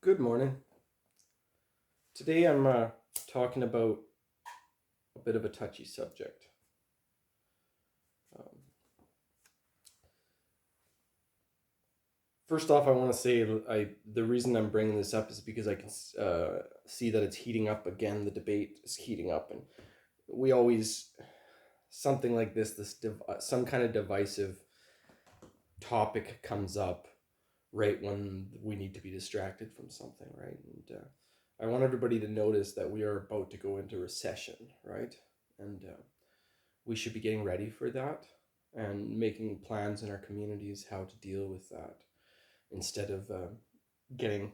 Good morning. Today I'm talking about a bit of a touchy subject. Um, First off, I want to say the reason I'm bringing this up is because I can see that it's heating up again. The debate is heating up, and we always something like some kind of divisive topic comes up right when we need to be distracted from something, right? And I want everybody to notice that we are about to go into recession, right? And we should be getting ready for that and making plans in our communities how to deal with that instead of getting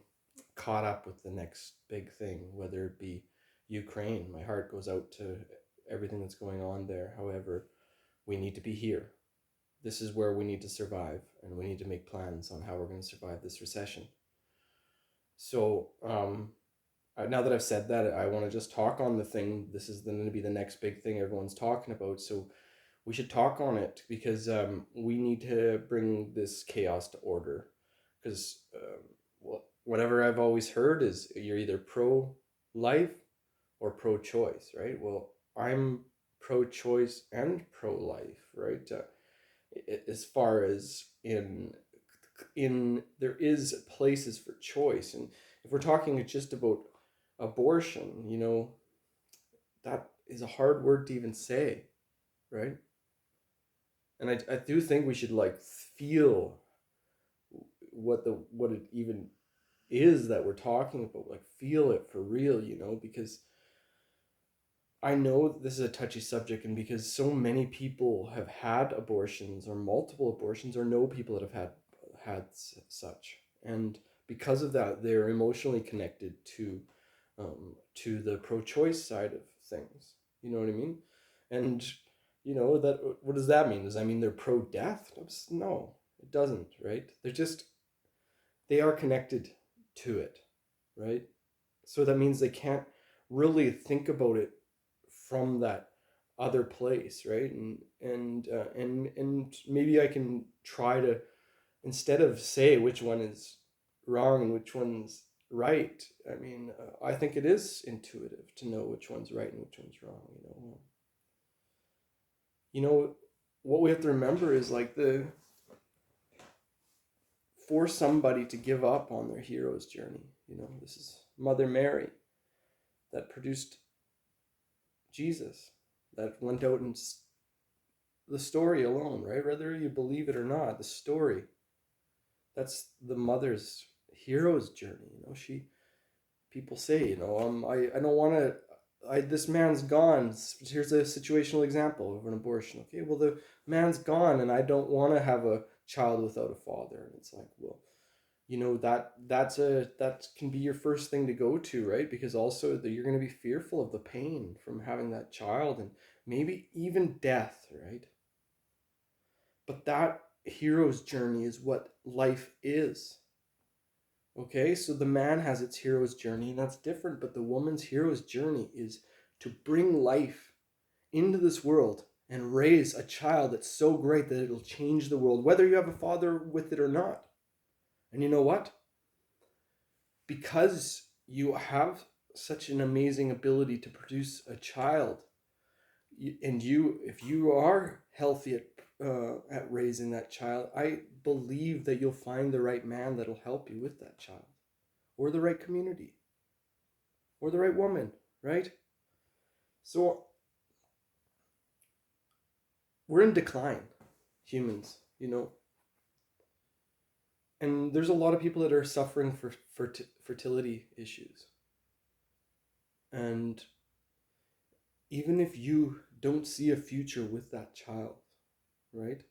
caught up with the next big thing, whether it be Ukraine. My heart goes out to everything that's going on there. However, we need to be here. This is where we need to survive, and we need to make plans on how we're going to survive this recession. So, now that I've said that, I want to just talk on the thing. This is going to be the next big thing everyone's talking about. So, we should talk on it because we need to bring this chaos to order. Because whatever I've always heard is you're either pro life or pro choice, right? Well, I'm pro choice and pro life, right? As far as in there is places for choice, and if we're talking just about abortion, that is a hard word to even say, right? And I do think we should like feel what it even is that we're talking about, like feel it for real, because I know this is a touchy subject, and because so many people have had abortions or multiple abortions or know people that have had such, and because of that they're emotionally connected to the pro-choice side of things, you know what I mean? And that, what does that mean? Does that mean they're pro-death? No, it doesn't, right? They are connected to it, right? So that means they can't really think about it from that other place, right? And maybe I can try to, instead of say which one is wrong and which one's right. I mean, I think it is intuitive to know which one's right and which one's wrong. What we have to remember is like the for somebody to give up on their hero's journey. This is Mother Mary that produced Jesus, that went out and the story alone, right? Whether you believe it or not, the story, that's the mother's hero's journey. People say, I don't want to. This man's gone. Here's a situational example of an abortion. Okay, well the man's gone, and I don't want to have a child without a father. And it's like, well, that can be your first thing to go to, right? Because also that you're going to be fearful of the pain from having that child and maybe even death, right? But that hero's journey is what life is. Okay, so the man has its hero's journey, and that's different, but the woman's hero's journey is to bring life into this world and raise a child that's so great that it'll change the world, whether you have a father with it or not. And you know what? Because you have such an amazing ability to produce a child, and if you are healthy at raising that child, I believe that you'll find the right man that'll help you with that child, or the right community, or the right woman, right? So we're in decline, humans, and there's a lot of people that are suffering for fertility issues. And even if you don't see a future with that child, right?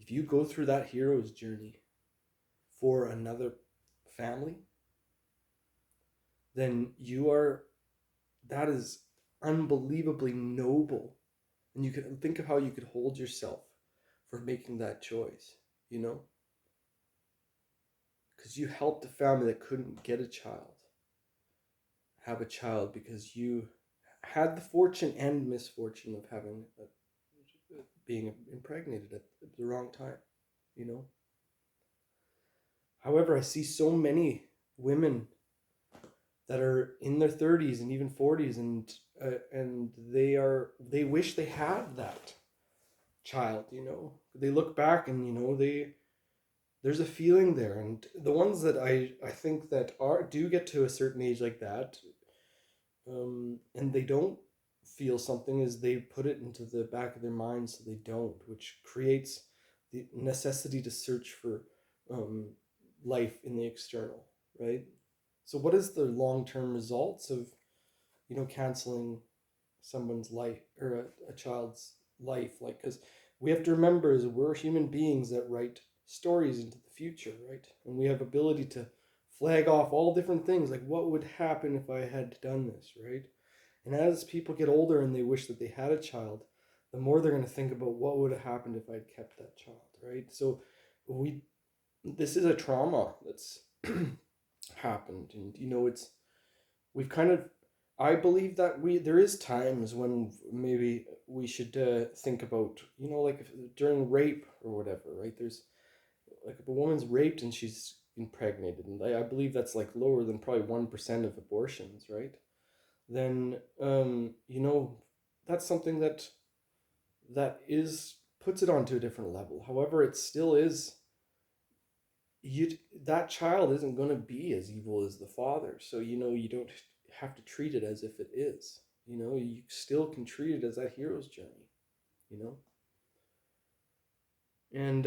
If you go through that hero's journey for another family, then that is unbelievably noble. And you can think of how you could hold yourself for making that choice, you know? Because you helped a family that couldn't get a child have a child because you had the fortune and misfortune of being impregnated at the wrong time, you know? However, I see so many women that are in their 30s and even 40s, and they wish they had that child. They look back, and there's a feeling there. And the ones that I think that are do get to a certain age like that, and they don't feel something, is they put it into the back of their mind, so they don't, which creates the necessity to search for um, life in the external, right? So what is the long-term results of canceling someone's life, or a child's life? Like, because we have to remember, is we're human beings that write stories into the future, right? And we have ability to flag off all different things, like what would happen if I had done this, right? And as people get older and they wish that they had a child, the more they're going to think about what would have happened if I'd kept that child, right? So we this is a trauma that's happened. And it's we've kind of I believe that there is times when maybe we should think about, like if, during rape or whatever, right? There's like, if a woman's raped and she's impregnated, and I believe that's like lower than probably 1% of abortions, right? Then that's something that is puts it onto a different level. However, it still is, you that child isn't going to be as evil as the father, so you don't have to treat it as if it is. You still can treat it as that hero's journey. you know and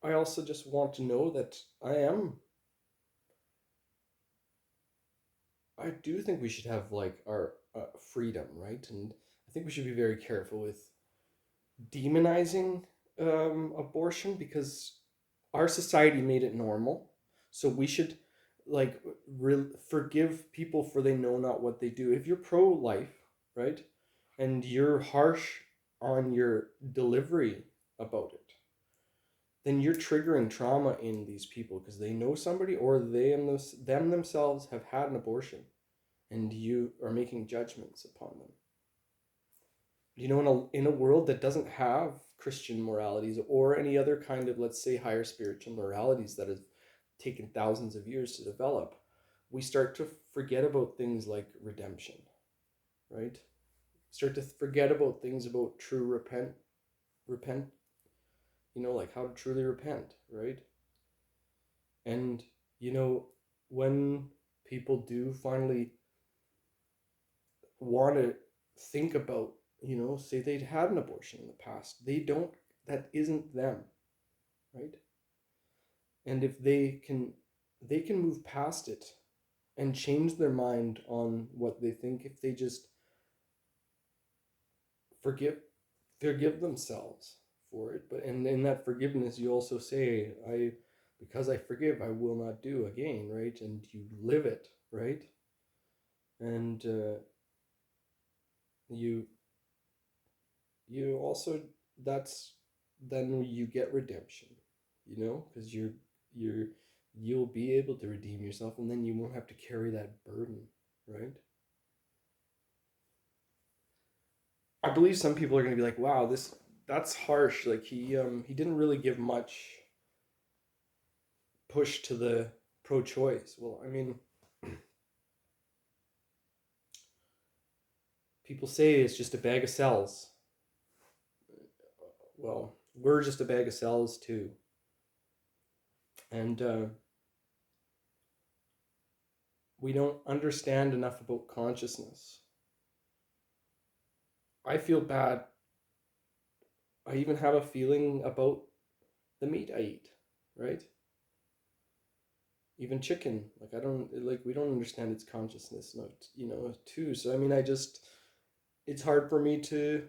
I also just want to know that I do think we should have like our freedom, right? And I think we should be very careful with demonizing abortion, because our society made it normal. So we should like forgive people for they know not what they do. If you're pro life, right, and you're harsh on your delivery about it, then you're triggering trauma in these people because they know somebody, or them themselves have had an abortion, and you are making judgments upon them. In a world that doesn't have Christian moralities or any other kind of, let's say, higher spiritual moralities that have taken thousands of years to develop, we start to forget about things like redemption, right? Start to forget about things about true repent, like how to truly repent, right? And when people do finally want to think about, say they'd had an abortion in the past, that isn't them, right? And if they can move past it and change their mind on what they think, if they just forgive forgive themselves for it. But in that forgiveness, you also say, because I forgive, I will not do again, right? And you live it, right? And you you also that's then you get redemption, because you're you'll be able to redeem yourself, and then you won't have to carry that burden, right? I believe some people are going to be like, wow, that's harsh. Like, he didn't really give much push to the pro-choice. Well, I mean, people say it's just a bag of cells. Well, we're just a bag of cells too. And we don't understand enough about consciousness. I feel bad. I even have a feeling about the meat I eat, right? Even chicken, like, I don't like, we don't understand its consciousness, not, too. So I mean, it's hard for me to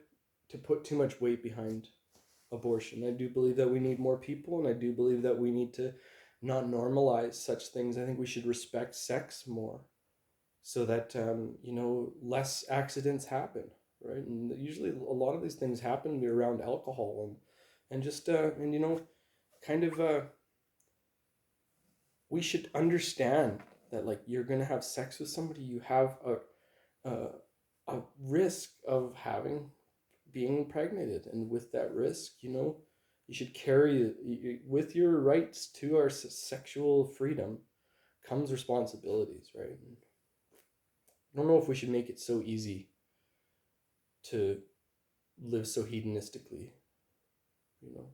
put too much weight behind abortion. I do believe that we need more people, and I do believe that we need to not normalize such things. I think we should respect sex more, so that less accidents happen, right? And usually a lot of these things happen around alcohol, and just and kind of we should understand that, like, you're gonna have sex with somebody, you have a, a risk of being impregnated, and with that risk, You should carry with your rights to our sexual freedom comes responsibilities, right? I don't know if we should make it so easy to live so hedonistically, you know.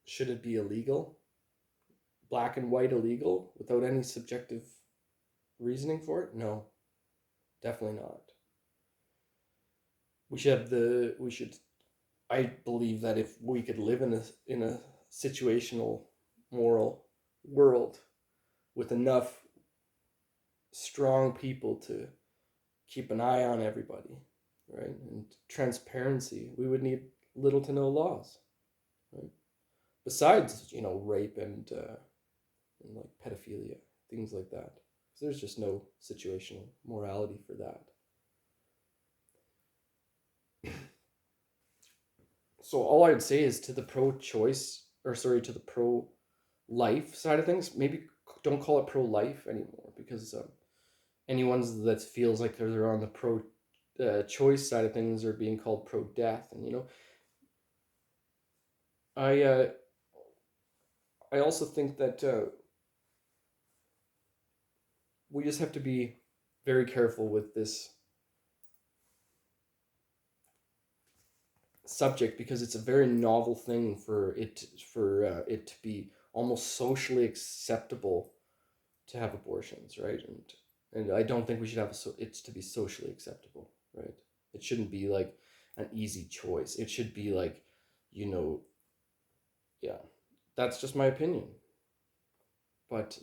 Should it be illegal? Black and white illegal without any subjective reasoning for it? No, definitely not. We should I believe that if we could live in a situational moral world with enough strong people to keep an eye on everybody, right? And transparency, we would need little to no laws, right? Besides, rape and like pedophilia, things like that. So there's just no situational morality for that. So all I would say is to the to the pro-life side of things, maybe don't call it pro-life anymore, because anyone that feels like they're on the pro-choice side of things are being called pro-death, and I I also think that we just have to be very careful with this subject, because it's a very novel thing for it to be almost socially acceptable to have abortions, right? And I don't think we should have it to be socially acceptable, right? It shouldn't be like an easy choice. It should be like, you know, yeah, that's just my opinion. But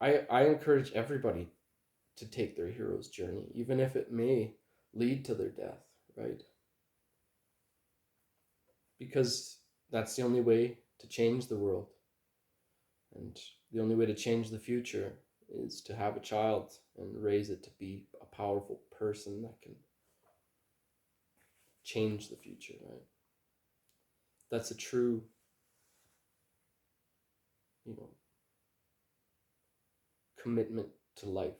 I encourage everybody to take their hero's journey, even if it may lead to their death, right? Because that's the only way to change the world. And the only way to change the future is to have a child and raise it to be a powerful person that can change the future, right? That's a true, you know, commitment to life.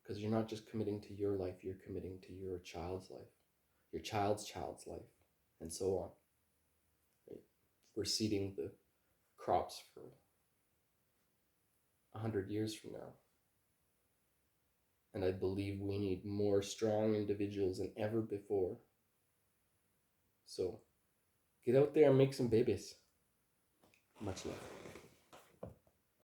Because you're not just committing to your life, you're committing to your child's life, your child's life, and so on. Right? We're seeding the crops for 100 years from now. And I believe we need more strong individuals than ever before. So get out there and make some babies. Much love.